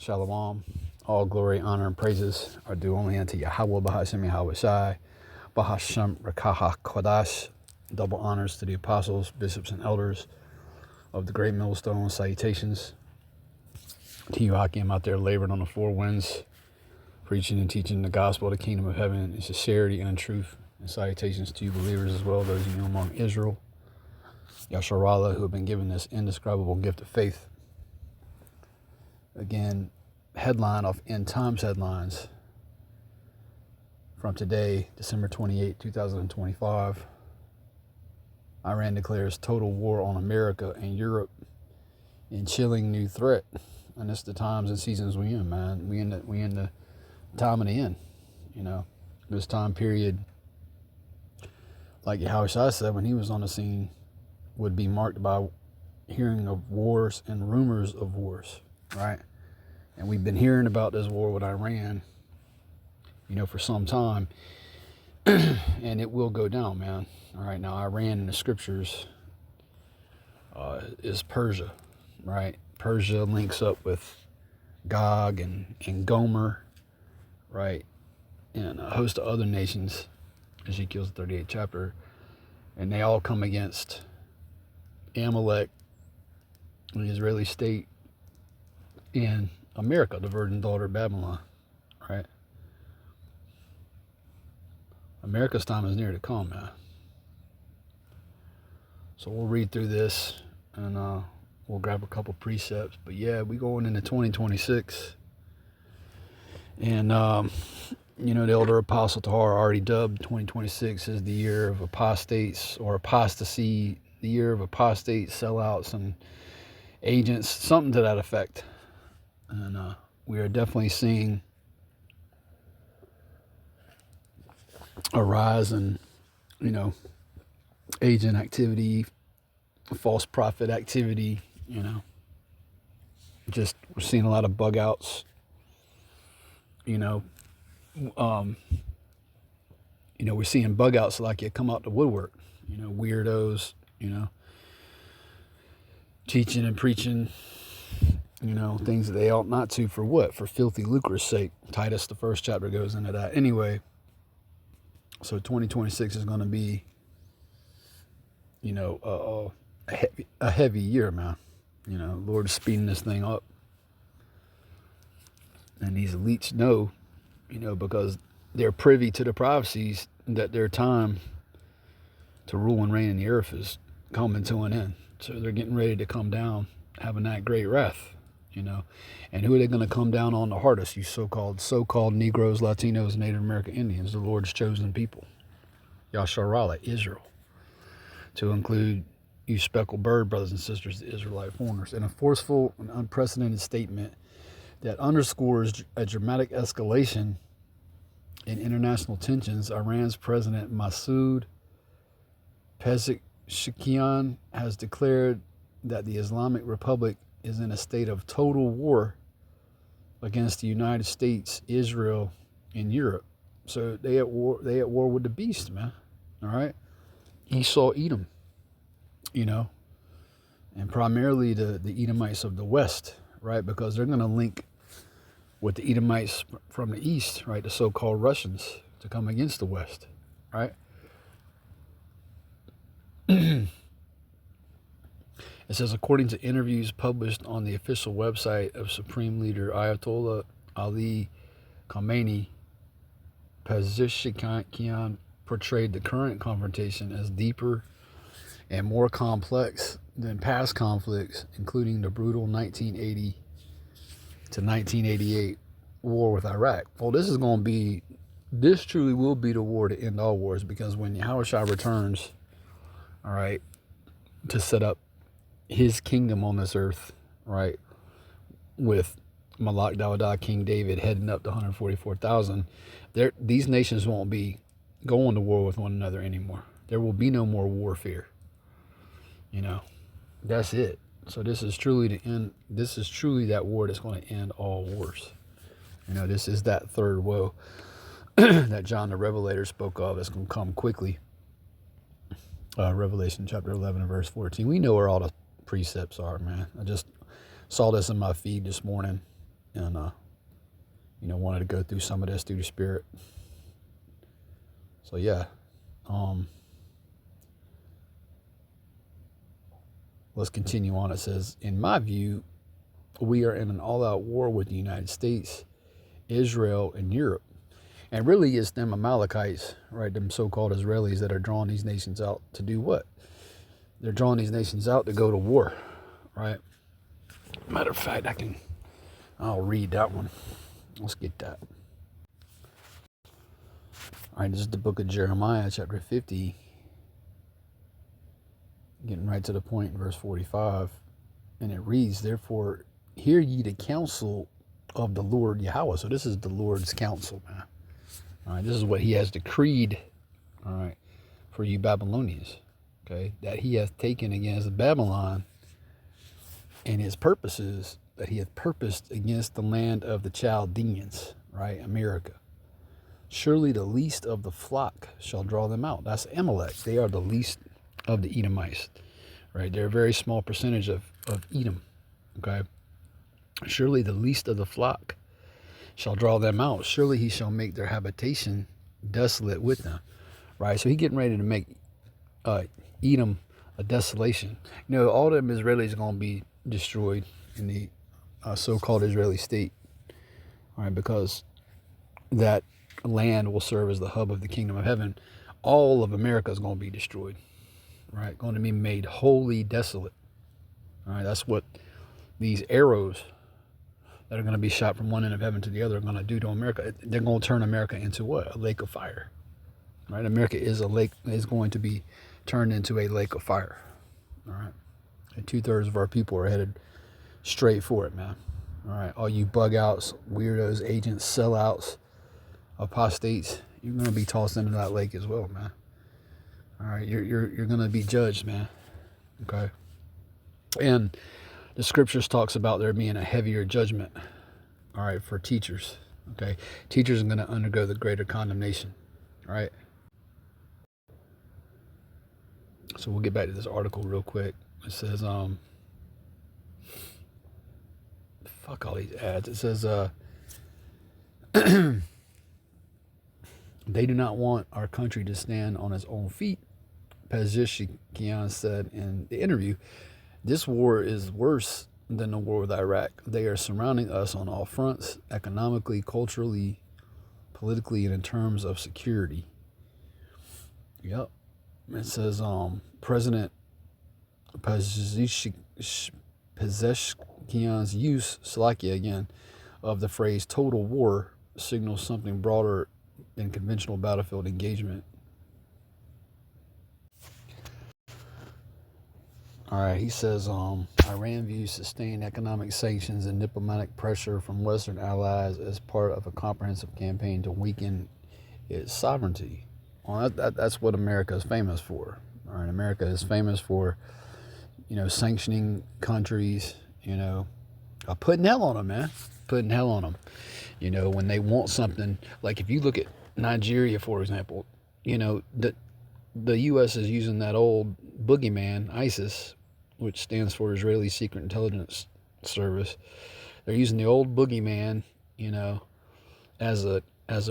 Shalom. All glory, honor, and praises are due only unto Yahweh Bahashem Yahweh Shai, Bahashem Rakaha Kodash. Double honors to the apostles, bishops, and elders of the great millstone. Salutations to you, Hakim, out there laboring on the four winds, preaching and teaching the gospel of the kingdom of heaven in sincerity and in truth. And salutations to you, believers, as well, those of you among Israel, Yasharallah, who have been given this indescribable gift of faith. Again, headline of End Times headlines from today, December 28, 2025. Iran declares total war on America and Europe in chilling new threat. And it's the times and seasons we in, man. We in the time of the end. You know, this time period, like Yahushua said when he was on the scene, would be marked by hearing of wars and rumors of wars, right? And we've been hearing about this war with Iran, you know, for some time. And it will go down, man. All right, now Iran in the scriptures is Persia, right? Persia links up with Gog and Gomer, right? And a host of other nations, Ezekiel's 38th chapter. And they all come against Amalek, the Israeli state, and America, the virgin daughter of Babylon, right? America's time is near to come, man. So we'll read through this and we'll grab a couple precepts. But yeah, we going into 2026. And, you know, the elder apostle Tahar already dubbed 2026 as the year of apostates or apostasy, the year of apostates, sellouts, and agents, something to that effect. And we are definitely seeing a rise in, you know, agent activity, false prophet activity, you know. Just we're seeing a lot of bug outs, you know. We're seeing bug outs like you come out the woodwork, you know, weirdos, you know, teaching and preaching, you know, things that they ought not to. For what? For filthy lucre's sake. Titus, the first chapter, goes into that. Anyway, so 2026 is going to be, you know, a heavy year, man. You know, Lord is speeding this thing up. And these elites know, you know, because they're privy to the prophecies that their time to rule and reign in the earth is coming to an end. So they're getting ready to come down, having that great wrath, you know. And who are they going to come down on the hardest? You so-called Negroes, Latinos, Native American Indians, the Lord's chosen people. Yasharallah, Israel. To include you speckled bird brothers and sisters, the Israelite foreigners. In a forceful and unprecedented statement that underscores a dramatic escalation in international tensions, Iran's President Masoud Pezeshkian has declared that the Islamic Republic is in a state of total war against the United States, Israel, and Europe. So they at war with the beast, man. All right? Esau, Edom, you know, and primarily the Edomites of the West, right? Because they're going to link with the Edomites from the East, right? The so-called Russians to come against the West, right? It says, according to interviews published on the official website of Supreme Leader Ayatollah Ali Khamenei, Pezeshkian portrayed the current confrontation as deeper and more complex than past conflicts, including the brutal 1980 to 1988 war with Iraq. Well, this truly will be the war to end all wars, because when Yahushua returns, all right, to set up his kingdom on this earth, right, with Malak Dawadah, King David, heading up to 144,000, these nations won't be going to war with one another anymore. There will be no more warfare. You know, that's it. So this is truly the end. This is truly that war that's going to end all wars. You know, this is that third woe that John the Revelator spoke of. It's going to come quickly. Revelation chapter 11 and verse 14. We know where all the precepts are, man. I just saw this in my feed this morning, and wanted to go through some of this through the Spirit. So yeah, let's continue on. It says, in my view, we are in an all-out war with the United States, Israel, and Europe. And really, it's them Amalekites, right? Them so-called Israelis that are drawing these nations out to do what? They're drawing these nations out to go to war, right? Matter of fact, I'll read that one. Let's get that. All right, this is the book of Jeremiah, chapter 50. Getting right to the point in verse 45. And it reads, therefore, hear ye the counsel of the Lord Yahweh. So this is the Lord's counsel, man. All right, this is what he has decreed, all right, for you Babylonians, okay, that he hath taken against Babylon, and his purposes that he hath purposed against the land of the Chaldeans, right, America. Surely the least of the flock shall draw them out. That's Amalek. They are the least of the Edomites, right? They're a very small percentage of Edom, okay? Surely the least of the flock shall draw them out. Surely he shall make their habitation desolate with them, right? So he's getting ready to make Edom a desolation. All them Israelis are going to be destroyed in the so-called Israeli state, all right, because that land will serve as the hub of the kingdom of heaven. All of America is going to be destroyed, right? Going to be made wholly desolate, all right? That's what these arrows that are going to be shot from one end of heaven to the other are going to do to America. They're going to turn America into what? A lake of fire, right? America is going to be turned into a lake of fire, all right? And 2/3 of our people are headed straight for it, man. All right, all you bug outs, weirdos, agents, sellouts, apostates, you're going to be tossed into that lake as well, man. All right, you're going to be judged, man. Okay? And the scriptures talks about there being a heavier judgment, all right, for teachers, okay? Teachers are going to undergo the greater condemnation, all right? So we'll get back to this article real quick. It says, fuck all these ads. It says, they do not want our country to stand on its own feet, Pezeshkian said in the interview. This war is worse than the war with Iraq. They are surrounding us on all fronts, economically, culturally, politically, and in terms of security. Yep. It says President Pezeshkian's use, Slovakia again, of the phrase total war signals something broader than conventional battlefield engagement. All right, he says Iran views sustained economic sanctions and diplomatic pressure from Western allies as part of a comprehensive campaign to weaken its sovereignty. Well, that's what America is famous for. All right, America is famous for, sanctioning countries, putting hell on them, man. Putting hell on them. When they want something, like if you look at Nigeria, for example, the U.S. is using that old boogeyman, ISIS, which stands for Israeli Secret Intelligence Service. They're using the old boogeyman, as a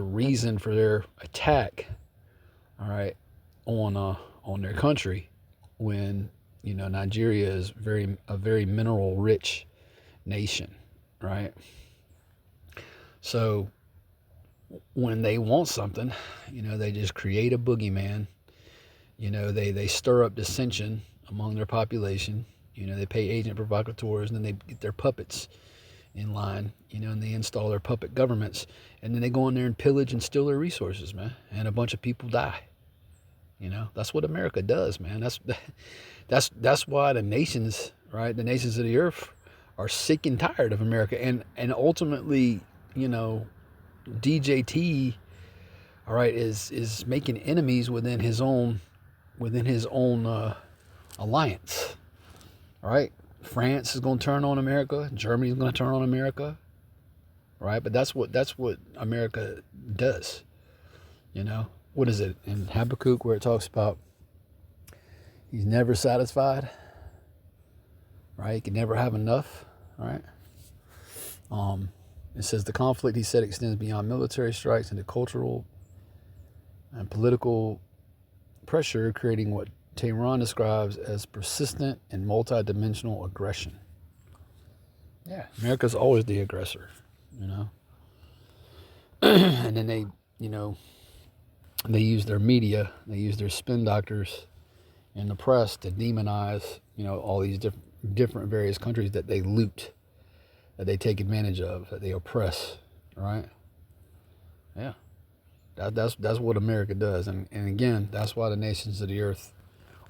reason for their attack, all right, on their country, when Nigeria is a very mineral rich nation, right? So when they want something, they just create a boogeyman. They stir up dissension among their population. They pay agent provocateurs, and then they get their puppets in line, and they install their puppet governments, and then they go in there and pillage and steal their resources, man, and a bunch of people die. That's what America does, man. That's why the nations, right, the nations of the earth are sick and tired of America, and ultimately, DJT, all right, is making enemies within his own alliance. All right, France is going to turn on America. Germany is going to turn on America. Right, but that's what America does. What is it in Habakkuk where it talks about he's never satisfied. Right, he can never have enough. Right. It says the conflict, he said, extends beyond military strikes into cultural and political pressure, creating what Tehran describes as persistent and multi-dimensional aggression. Yeah, America's always the aggressor, you know. And then they, you know, they use their media, they use their spin doctors and the press to demonize, you know, all these different various countries that they loot, that they take advantage of, that they oppress, right? Yeah, that's what America does, and again, that's why the nations of the earth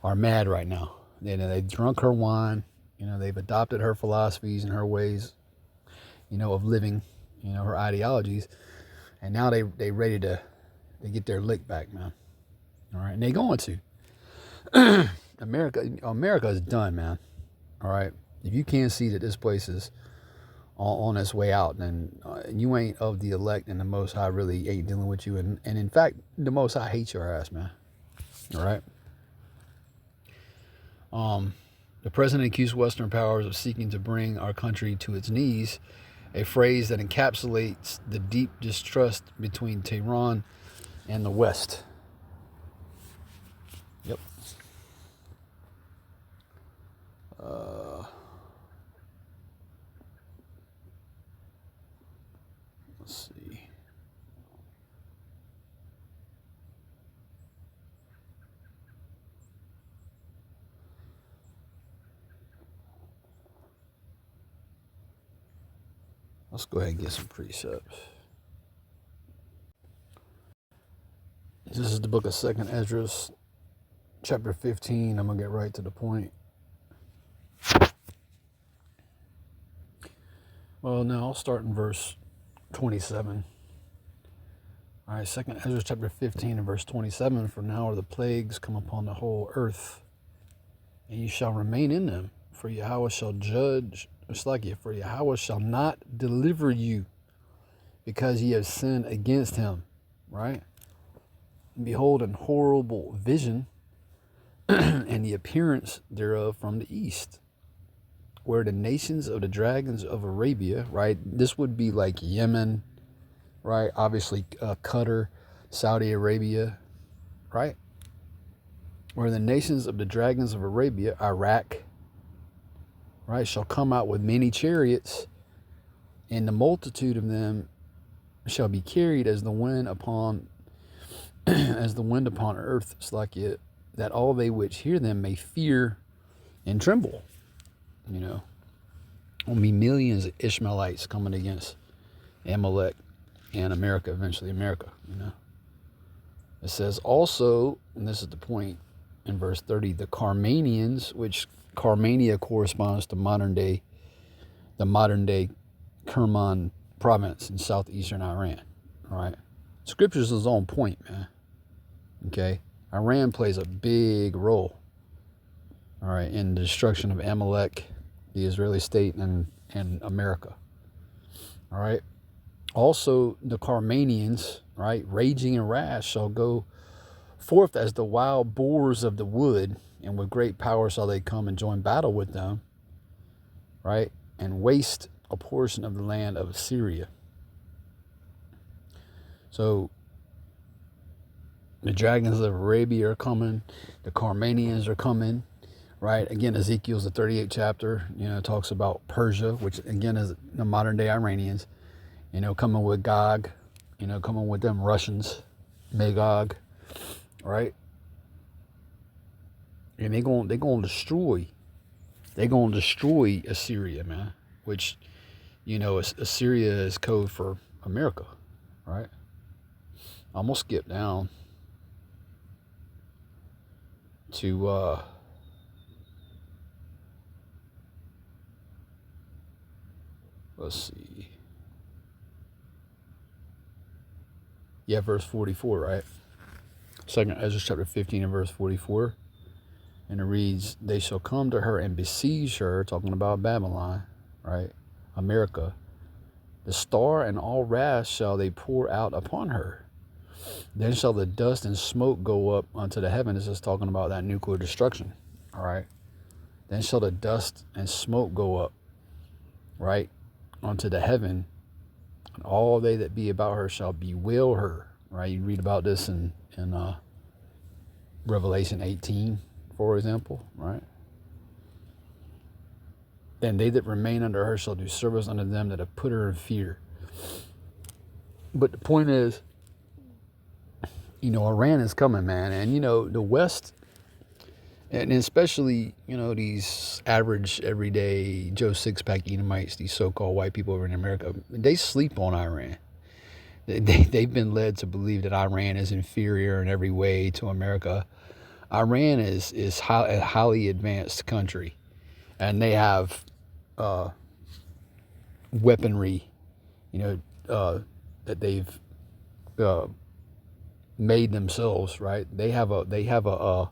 are mad right now. They've drunk her wine, you know, they've adopted her philosophies and her ways, you know, of living, you know, her ideologies, and now they ready to get their lick back, man. All right, and they going to. America is done, man. All right, if you can't see that this place is on its way out, then you ain't of the elect, and the Most High really ain't dealing with you. And in fact, the Most High hates your ass, man. All right. The president accused Western powers of seeking to bring our country to its knees, a phrase that encapsulates the deep distrust between Tehran and the West. Yep. Let's see. Let's go ahead and get some precepts. This is the book of 2nd Ezra, chapter 15. I'm going to get right to the point. Well, now I'll start in verse 27. All right, 2nd Ezra chapter 15 and verse 27. For now are the plagues come upon the whole earth, and you shall remain in them. For Yahweh shall judge, for Yahweh shall not deliver you, because ye have sinned against him. Right? And behold, an horrible vision, and the appearance thereof from the east, where the nations of the dragons of Arabia, right? This would be like Yemen, right? Obviously, Qatar, Saudi Arabia, right? Where the nations of the dragons of Arabia, Iraq, right, shall come out with many chariots, and the multitude of them shall be carried as the wind upon earth. It's like it, that all they which hear them may fear and tremble. You know, will be millions of Ishmaelites coming against Amalek and America, eventually America, you know. It says also, and this is the point in verse 30, the Carmanians, which Carmania corresponds to the modern day Kerman province in southeastern Iran. All right. Scriptures is on point, man. Okay. Iran plays a big role, all right, in the destruction of Amalek, the Israeli state, and America. All right. Also, the Carmanians, right, raging in wrath, shall go forth as the wild boars of the wood, and with great power shall they come and join battle with them, right, and waste a portion of the land of Syria. So the dragons of Arabia are coming, the Carmanians are coming, right? Again, Ezekiel's the 38th chapter, you know, talks about Persia, which again is the modern day Iranians, you know, coming with Gog, you know, coming with them Russians, Magog, right? And they're going to destroy Assyria, man, which, you know, Assyria is code for America, right? I'm going to skip down to let's see. Yeah, verse 44, right? 2nd Ezra chapter 15 and verse 44. And it reads, they shall come to her and besiege her, talking about Babylon, right? America. The star and all wrath shall they pour out upon her. Then shall the dust and smoke go up unto the heaven. This is talking about that nuclear destruction, all right? Then shall the dust and smoke go up, right, unto the heaven, And all they that be about her shall bewail her. Right? You read about this in Revelation 18, for example, right? And they that remain under her shall do service unto them that have put her in fear. But the point is, Iran is coming, man. And, the West, and especially, these average, everyday Joe Sixpack Edomites, these so-called white people over in America, they sleep on Iran. They've been led to believe that Iran is inferior in every way to America. Iran is a highly advanced country, and they have weaponry, that they've made themselves. Right? They have a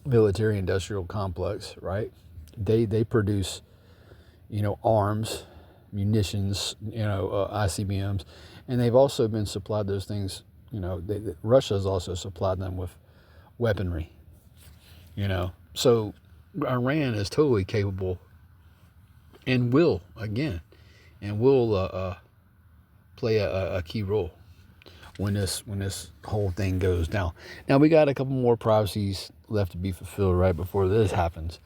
military industrial complex. Right? They produce, arms, munitions, ICBMs, and they've also been supplied those things. Russia has also supplied them with weaponry. So Iran is totally capable, and will play a key role when this whole thing goes down. Now we got a couple more prophecies left to be fulfilled right before this happens,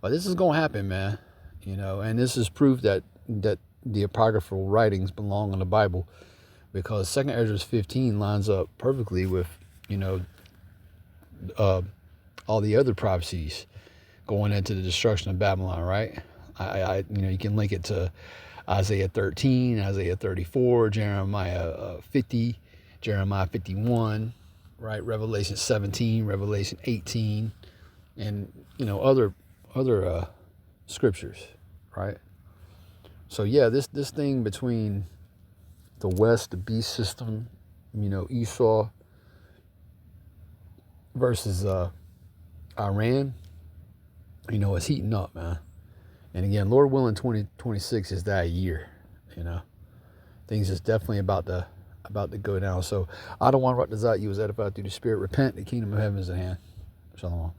but this is gonna happen, man. And this is proof that the apocryphal writings belong in the Bible, because 2 Ezra 15 lines up perfectly with all the other prophecies going into the destruction of Babylon, right? You can link it to Isaiah 13, Isaiah 34, Jeremiah 50, Jeremiah 51, right? Revelation 17, Revelation 18, and other scriptures, right? So yeah, this thing between the West, the beast system, Esau versus Iran, it's heating up, man. And again, Lord willing, 2026 is that year. Things is definitely about to go down. So I don't want to rock this out. You was edified through the Spirit. Repent. The kingdom of heaven is at hand. Shalom.